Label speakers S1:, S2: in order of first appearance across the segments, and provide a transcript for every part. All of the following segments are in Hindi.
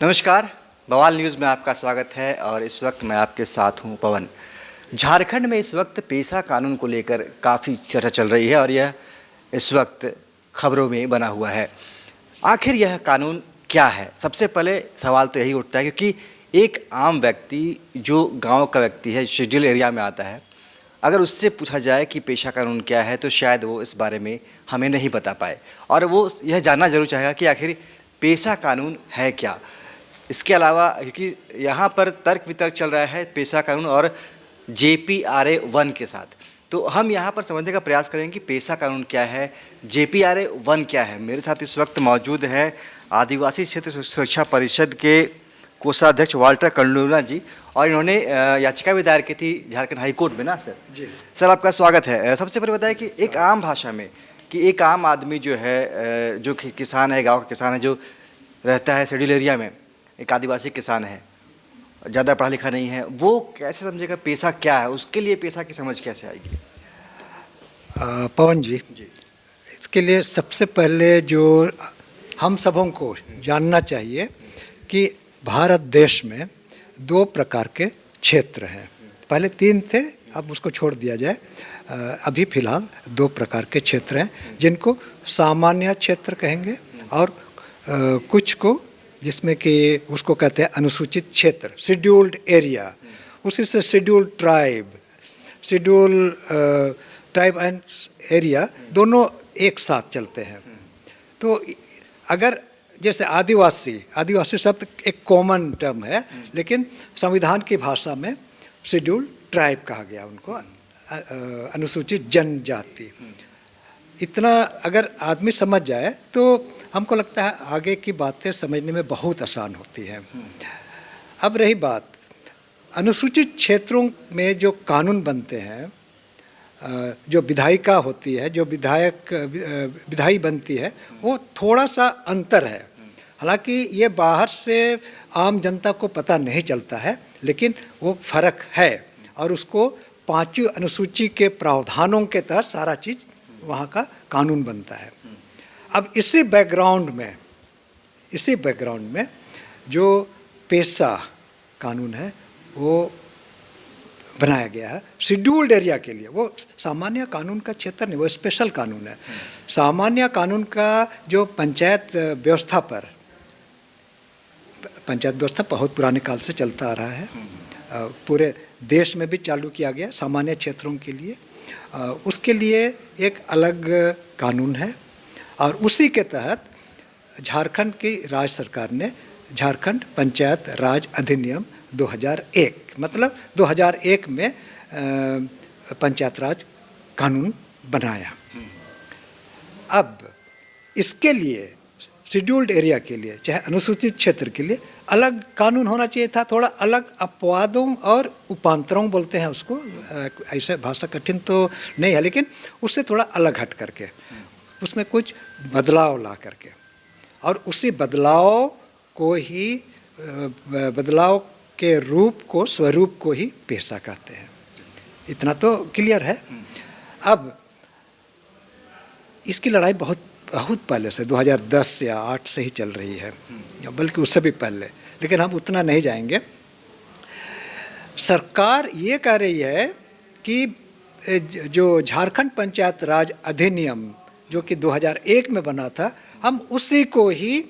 S1: नमस्कार, बवाल न्यूज़ में आपका स्वागत है और इस वक्त मैं आपके साथ हूं पवन। झारखंड में इस वक्त पेशा कानून को लेकर काफ़ी चर्चा चल रही है और यह इस वक्त खबरों में बना हुआ है। आखिर यह कानून क्या है? सबसे पहले सवाल तो यही उठता है क्योंकि एक आम व्यक्ति जो गांव का व्यक्ति है, शेड्यूल एरिया में आता है, अगर उससे पूछा जाए कि पेशा कानून क्या है तो शायद वो इस बारे में हमें नहीं बता पाए और वो यह जानना जरूर चाहेगा कि आखिर पेशा कानून है क्या। इसके अलावा क्योंकि यहाँ पर तर्क वितर्क चल रहा है पेशा कानून और JPRA 1 के साथ, तो हम यहाँ पर समझने का प्रयास करेंगे कि पेशा कानून क्या है, JPRA 1 क्या है। मेरे साथ इस वक्त मौजूद है आदिवासी क्षेत्र सुरक्षा परिषद के कोषाध्यक्ष वाल्टर कंडोला जी, और इन्होंने याचिका भी दायर की थी झारखंड हाई कोर्ट में ना सर। जी सर, आपका स्वागत है। सबसे पहले बताएं कि एक आम भाषा में कि एक आम आदमी जो है, जो किसान है, गाँव का किसान है, जो रहता है शेड्यूल एरिया में, एक आदिवासी किसान है, ज़्यादा पढ़ा लिखा नहीं है, वो कैसे समझेगा पेशा क्या है? उसके लिए पेशा की समझ कैसे आएगी?
S2: पवन जी, इसके लिए सबसे पहले जो हम सबों को जानना चाहिए कि भारत देश में दो प्रकार के क्षेत्र हैं। पहले तीन थे, अब उसको छोड़ दिया जाए। अभी फ़िलहाल दो प्रकार के क्षेत्र हैं जिनको सामान्य क्षेत्र कहेंगे और कुछ को जिसमें कि उसको कहते हैं अनुसूचित क्षेत्र, शेड्यूल्ड एरिया। उसी से शेड्यूल्ड ट्राइब एंड एरिया दोनों एक साथ चलते हैं। तो अगर जैसे आदिवासी शब्द एक कॉमन टर्म है, लेकिन संविधान की भाषा में शेड्यूल्ड ट्राइब कहा गया उनको, अनुसूचित जनजाति। इतना अगर आदमी समझ जाए तो हमको लगता है आगे की बातें समझने में बहुत आसान होती हैं। अब रही बात अनुसूचित क्षेत्रों में जो कानून बनते हैं, जो विधायिका होती है, जो विधायी बनती है, वो थोड़ा सा अंतर है। हालांकि ये बाहर से आम जनता को पता नहीं चलता है, लेकिन वो फर्क है और उसको 5वीं अनुसूची के प्रावधानों के तहत सारा चीज़ वहाँ का कानून बनता है। अब इसी बैकग्राउंड में जो पेशा कानून है वो बनाया गया है शेड्यूल्ड एरिया के लिए। वो सामान्य कानून का क्षेत्र नहीं, वो स्पेशल कानून है। सामान्य कानून का जो पंचायत व्यवस्था बहुत पुराने काल से चलता आ रहा है, पूरे देश में भी चालू किया गया सामान्य क्षेत्रों के लिए। उसके लिए एक अलग कानून है और उसी के तहत झारखंड की राज्य सरकार ने झारखंड पंचायत राज अधिनियम 2001, मतलब 2001 में पंचायत राज कानून बनाया। अब इसके लिए शेड्यूल्ड एरिया के लिए, चाहे अनुसूचित क्षेत्र के लिए अलग कानून होना चाहिए था। थोड़ा अलग अपवादों और उपांतरों बोलते हैं उसको, ऐसे भाषा कठिन तो नहीं है, लेकिन उससे थोड़ा अलग हट करके उसमें कुछ बदलाव ला करके, और उसी बदलाव के स्वरूप को ही पेशा कहते हैं। इतना तो क्लियर है। अब इसकी लड़ाई बहुत पहले से 2010 या 2008 से ही चल रही है, बल्कि उससे भी पहले, लेकिन हम उतना नहीं जाएंगे। सरकार ये कह रही है कि जो झारखंड पंचायत राज अधिनियम जो कि 2001 में बना था, हम उसी को ही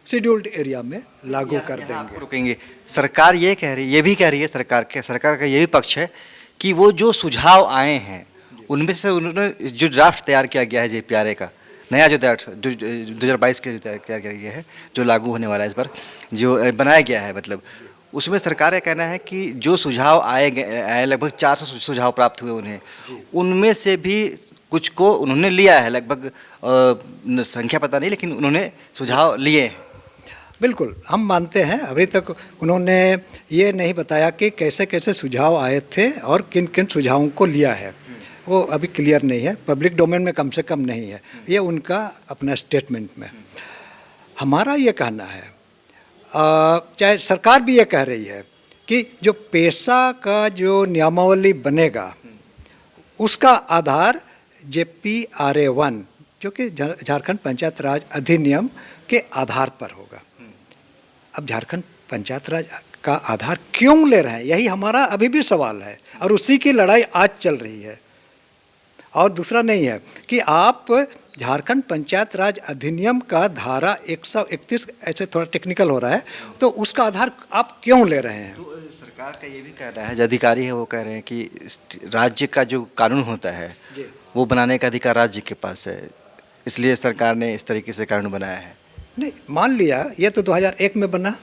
S2: शेड्यूल्ड एरिया में लागू कर देंगे।
S1: रुकेंगे, सरकार ये भी कह रही है, सरकार का ये भी पक्ष है कि वो जो सुझाव आए हैं उनमें से उन्होंने जो ड्राफ्ट तैयार किया गया है JPRA का नया, जो 2022 के तैयार किया गया है, जो लागू होने वाला है, इस पर जो बनाया गया है, मतलब उसमें सरकार का कहना है कि जो सुझाव आए लगभग 400 सुझाव प्राप्त हुए उन्हें, उनमें से भी कुछ को उन्होंने लिया है, लगभग संख्या पता नहीं, लेकिन उन्होंने सुझाव लिए हैं।
S2: बिल्कुल, हम मानते हैं। अभी तक उन्होंने ये नहीं बताया कि कैसे कैसे सुझाव आए थे और किन किन सुझावों को लिया है, वो अभी क्लियर नहीं है, पब्लिक डोमेन में कम से कम नहीं है, ये उनका अपना स्टेटमेंट में। हमारा ये कहना है, चाहे सरकार भी ये कह रही है कि जो पेशा का जो नियमावली बनेगा उसका आधार JPRA 1 जो कि झारखंड पंचायत राज अधिनियम के आधार पर होगा। अब झारखंड पंचायत राज का आधार क्यों ले रहे हैं, यही हमारा अभी भी सवाल है, और उसी की लड़ाई आज चल रही है। और दूसरा नहीं है कि आप झारखंड पंचायत राज अधिनियम का धारा 131, ऐसे थोड़ा टेक्निकल हो रहा है, तो उसका आधार आप क्यों ले रहे हैं?
S1: तो सरकार का ये भी कह रहा है, जो अधिकारी है वो कह रहे हैं कि राज्य का जो कानून होता है वो बनाने का अधिकार राज्य के पास है, इसलिए सरकार ने इस तरीके से कानून बनाया है।
S2: नहीं, मान लिया ये तो 2001 में बना,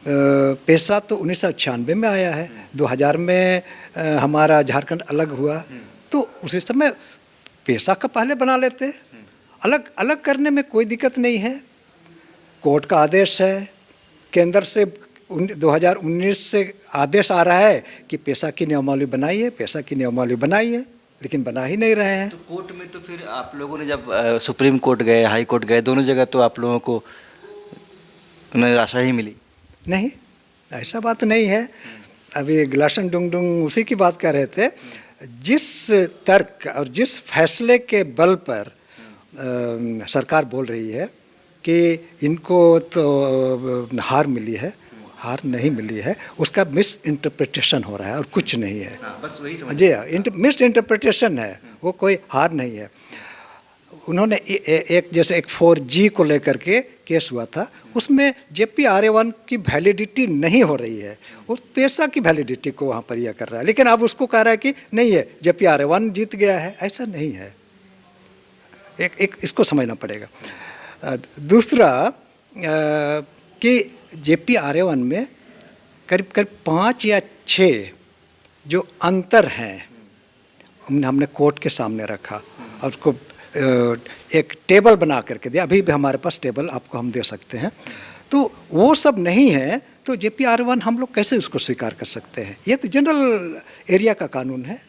S2: पेशा तो 1996 में आया है, 2000 में हमारा झारखंड अलग हुआ, तो उसी समय पेशा का पहले बना लेते, अलग अलग करने में कोई दिक्कत नहीं है। कोर्ट का आदेश है, केंद्र से 2019 से आदेश आ रहा है कि पेशा की नियमावली बनाइए, पेशा की नियमावली बनाइए, लेकिन बना ही नहीं रहे हैं।
S1: तो कोर्ट में तो फिर आप लोगों ने जब सुप्रीम कोर्ट गए, हाई कोर्ट गए, दोनों जगह तो आप लोगों को निराशा ही मिली। नहीं,
S2: ऐसा बात नहीं है। अभी गिलासन डुंगडुंग उसी की बात कर रहे थे। जिस तर्क और जिस फैसले के बल पर सरकार बोल रही है कि इनको तो हार मिली है, हार नहीं मिली है, उसका मिस इंटरप्रिटेशन हो रहा है और कुछ नहीं है।
S1: बस वही समझ
S2: जी हाँ, मिस इंटरप्रिटेशन है, वो कोई हार नहीं है। उन्होंने एक जैसे एक 4G को लेकर के केस हुआ था, उसमें JPRA1 की वैलिडिटी नहीं हो रही है, वो पेशा की वैलिडिटी को वहाँ पर यह कर रहा है, लेकिन अब उसको कह रहा है कि नहीं है, JPRA1 जीत गया है। ऐसा नहीं है, एक इसको समझना पड़ेगा। दूसरा कि JPRA1 में करीब करीब 5 या 6 जो अंतर हैं हमने कोर्ट के सामने रखा और उसको एक टेबल बना करके दिया। अभी भी हमारे पास टेबल आपको हम दे सकते हैं। तो वो सब नहीं है तो JPRA1 हम लोग कैसे उसको स्वीकार कर सकते हैं? ये तो जनरल एरिया का कानून है,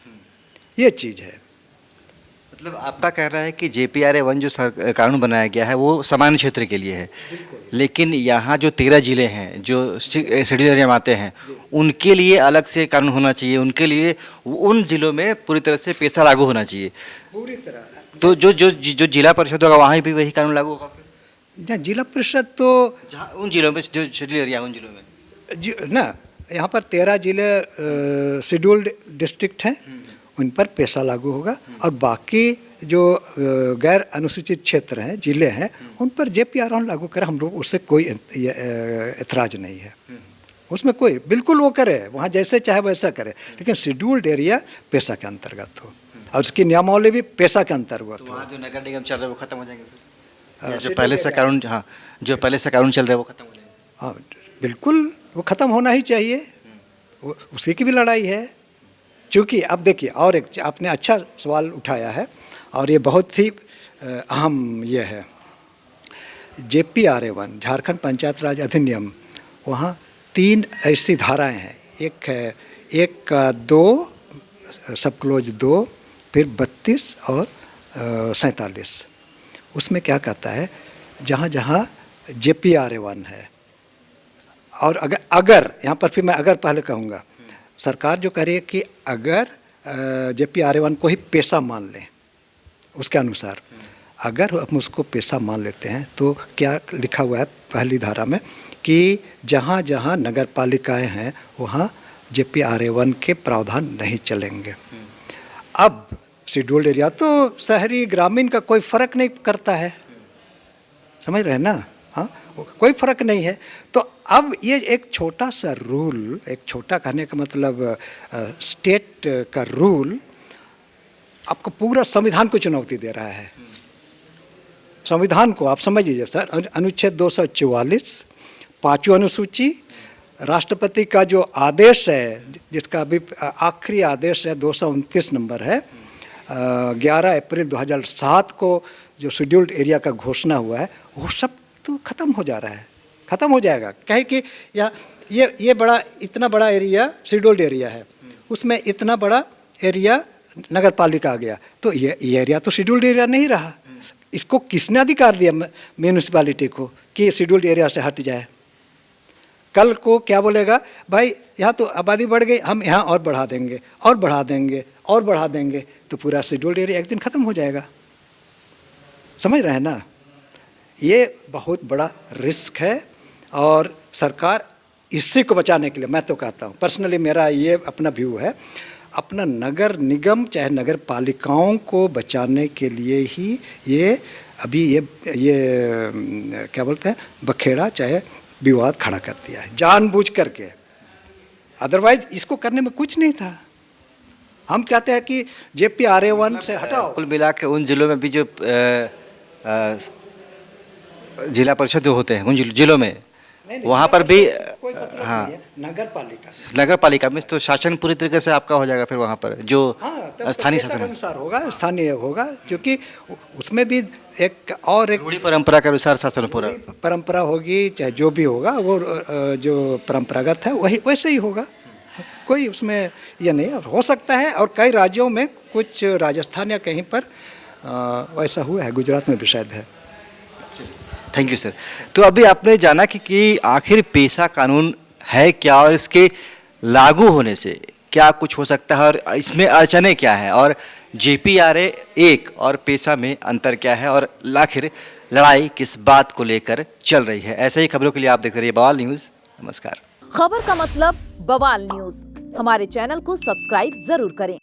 S2: ये चीज़ है।
S1: मतलब आपका कह रहा है कि JPRA1 जो कानून बनाया गया है वो सामान्य क्षेत्र के लिए है, लेकिन यहाँ जो 13 ज़िले हैं जो शेड्यूल एरिया में आते हैं उनके लिए अलग से कानून होना चाहिए, उनके लिए उन ज़िलों में पूरी तरह से पेशा लागू होना चाहिए
S2: पूरी तरह।
S1: तो जो जो जो जिला परिषद होगा वहाँ भी वही कानून लागू होगा फिर?
S2: जिला परिषद तो
S1: जहाँ उन जिलों में जो शेड्यूल एरिया उन जिलों में
S2: ना, यहाँ पर 13 जिले शेड्यूल्ड डिस्ट्रिक्ट हैं, उन पर पेशा लागू होगा, और बाकी जो गैर अनुसूचित क्षेत्र हैं, जिले हैं, उन पर JPRA1 लागू करें। हम लोग उससे कोई एतराज़ नहीं है, उसमें कोई, बिल्कुल वो करे, वहाँ जैसे चाहे वैसा करे, लेकिन शेड्यूल्ड एरिया पेशा के अंतर्गत हो और उसकी नियमावली भी पेशा के अंतर्गत हो।
S1: वहाँ जो नगर निगम चल रहा है वो खत्म हो जाएंगे फिर? जो पहले से कानून, हाँ, जो पहले से कानून चल रहा है वो खत्म हो जाएगा?
S2: हाँ, बिल्कुल वो ख़त्म होना ही चाहिए, उसी की भी लड़ाई है। क्योंकि अब देखिए, और एक आपने अच्छा सवाल उठाया है और ये बहुत ही अहम ये है। JPRA1 झारखंड पंचायत राज अधिनियम, वहाँ 3 ऐसी धाराएं हैं, एक है 1(2) सब क्लोज 2, फिर 32 और 47। उसमें क्या कहता है, जहाँ जहाँ JPRA1 है, और अगर यहाँ पर फिर मैं अगर पहले कहूँगा, सरकार जो कह रही है कि अगर JPRA1 को ही पेशा मान लें, उसके अनुसार अगर हम उसको पेशा मान लेते हैं तो क्या लिखा हुआ है पहली धारा में कि जहाँ जहाँ नगर पालिकाएँ हैं वहाँ JPRA1 के प्रावधान नहीं चलेंगे। अब शेड्यूल्ड एरिया तो शहरी ग्रामीण का कोई फ़र्क नहीं करता है, समझ रहे हैं ना? हाँ, कोई फ़र्क नहीं है। तो अब ये एक छोटा सा रूल, एक छोटा कहने का मतलब स्टेट का रूल आपको पूरा संविधान को चुनौती दे रहा है। संविधान को आप समझ लीजिए सर, अनुच्छेद 244, 5वीं अनुसूची, राष्ट्रपति का जो आदेश है, जिसका अभी आखिरी आदेश है 229 नंबर है, 11 अप्रैल 2007 को जो शेड्यूल्ड एरिया का घोषणा हुआ है, वो सब तो ख़त्म हो जा रहा है, ख़त्म हो जाएगा। कहे कि ये बड़ा, इतना बड़ा एरिया शेड्यूल्ड एरिया है, उसमें इतना बड़ा एरिया नगर पालिका आ गया, तो ये एरिया तो शेड्यूल्ड एरिया नहीं रहा। इसको किसने अधिकार दिया म्यूनिसिपैलिटी को कि शेड्यूल्ड एरिया से हट जाए? कल को क्या बोलेगा, भाई यहाँ तो आबादी बढ़ गई, हम यहाँ और बढ़ा देंगे और बढ़ा देंगे और बढ़ा देंगे, तो पूरा शेड्यूल्ड एरिया एक दिन ख़त्म हो जाएगा। समझ रहे हैं ना? ये बहुत बड़ा रिस्क है और सरकार इसी को बचाने के लिए, मैं तो कहता हूँ पर्सनली, मेरा ये अपना व्यू है, अपना नगर निगम चाहे नगर पालिकाओं को बचाने के लिए ही ये अभी ये क्या बोलते हैं, बखेड़ा चाहे विवाद खड़ा कर दिया है जानबूझ करके। अदरवाइज इसको करने में कुछ नहीं था। हम कहते हैं कि JPRA1 से हटाओ।
S1: कुल मिला के उन जिलों में भी जो जिला परिषद जो होते हैं उन जिलों में
S2: नहीं,
S1: वहाँ पर भी
S2: कोई मतलब
S1: हाँ,
S2: नहीं है।
S1: नगर पालिका में तो शासन पूरी तरीके से आपका हो जाएगा फिर वहाँ पर जो स्थानीय शासन है।
S2: अनुसार होगा, स्थानीय होगा, क्योंकि उसमें भी एक
S1: रूढ़ी परंपरा के अनुसार शासन पूरा
S2: परंपरा होगी, चाहे जो भी होगा वो जो परंपरागत है वही वैसे ही होगा। कोई उसमें ये नहीं है। हो सकता है और कई राज्यों में, कुछ राजस्थान या कहीं पर वैसा हुआ है, गुजरात में भी शायद है।
S1: Thank you sir. तो अभी आपने जाना कि आखिर पेशा कानून है क्या और इसके लागू होने से क्या कुछ हो सकता है और इसमें अड़चनें क्या है और JPRA 1 और पेशा में अंतर क्या है और आखिर लड़ाई किस बात को लेकर चल रही है। ऐसे ही खबरों के लिए आप देख रहे हैं बवाल न्यूज़। नमस्कार।
S3: खबर का मतलब बवाल न्यूज। हमारे चैनल को सब्सक्राइब जरूर करें।